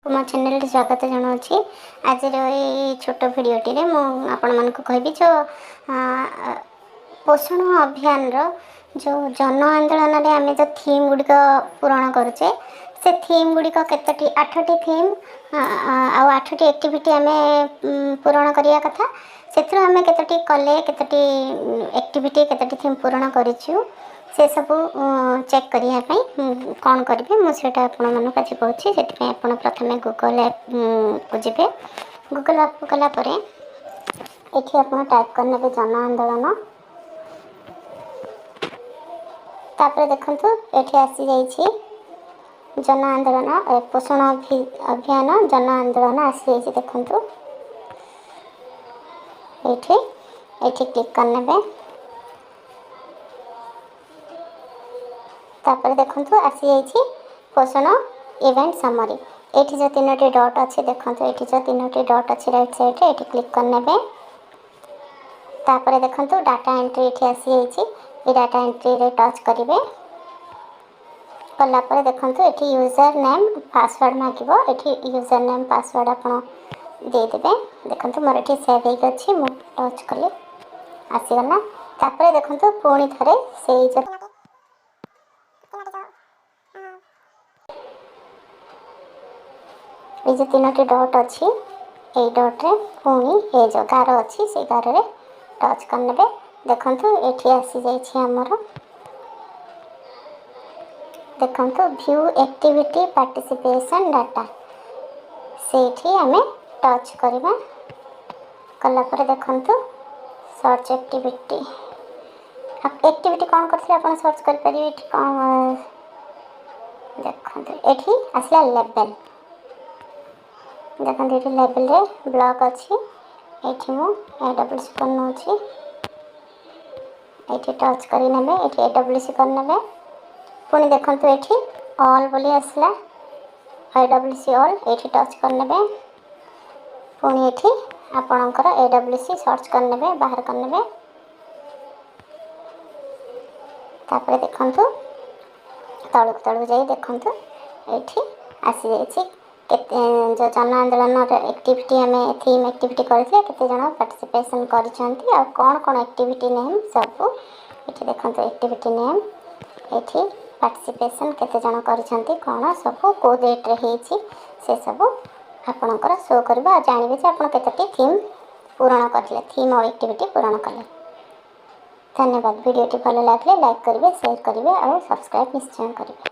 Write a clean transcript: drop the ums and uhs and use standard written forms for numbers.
मो चैनल स्वागत जनावि आज छोट भिडटे मुझे कहबी जो पोषण अभियान जो जन आंदोलन में आम जो थीम गुड़िक पूरण करुचे से थीम गुड़िक केतोटी 8टी थीम आठटी एक्टिविटी आम पूरण करने कथा से आम केतोटी कले केतोटी एक्टिविटी केतोटी थीम पूरण करूँ से सब चेक करने कौन करेंगे मुझे आपण कहूँ से प्रथम गूगल ऐप को जी गूगल ऐप को कलापर ये आप टाइप करने जन आंदोलन तापर देखु ये आसी जा जन आंदोलन पोषण अभियान जन आंदोलन आसी जा देखु ये क्लिक करने तापर देखु आसी जा पोषण इवेंट समरी ये जो 3टी डॉट अच्छे देखो ये जो 3टी डॉट अच्छे राइट साइड रे ये क्लिक करने तापर देखो डाटा एंट्री ये आसी जा डाटा एंट्री रे टच करेंगे कलापर देखो ये यूजर नेम पासवर्ड मांगो ये यूजर नेम पासवर्ड आप देदेवे देखो मोर ये सेव होगी मुझे टच कली आसीगला तापर देखो पुणी थे से जो ये जो 3टी डॉट अच्छी ये डॉट रे पुणी ये जो गार अच्छी से गार रे टच करने देखु ये आसी जामर देखु व्यू एक्टिविटी पार्टिसिपेशन डाटा से आम टच करवा कलापर देखु सर्च एक्टिविटी एक्टिविटी कौन करते आप सर्च करेंगे कौन देखो ये आसला लेवल देखो ये लेवल रे ब्लॉक अच्छी ये मुझे AWC कर नौ ये टच कर ये AWC करने पुणी देखो ये ऑल बोली आसला AWC ऑल ये टच करने पुणी ये आपणकर AWC सर्च करने बाहर करने तापर देखु तलू तलू जा देखु ये आसी जा जो जन आंदोलन एक्टिविटी आम थीम एक्टिविटी करते केते जन पार्टिसिपेशन कर कौन कौन एक्टिविटी नेम सब ये देखो एक्टिविटी नेम ये पार्टिसिपेशन केते जन कर कौन सब को डेट रे से सब आपणकर शो करवा जानवे आप केतोटी थीम पूरण करें थीम और एक्टिविटी पूरण कले। धन्यवाद। वीडियोटी भल लगे लाइक करेंगे शेयर करेंगे और सब्सक्राइब निश्चय करेंगे।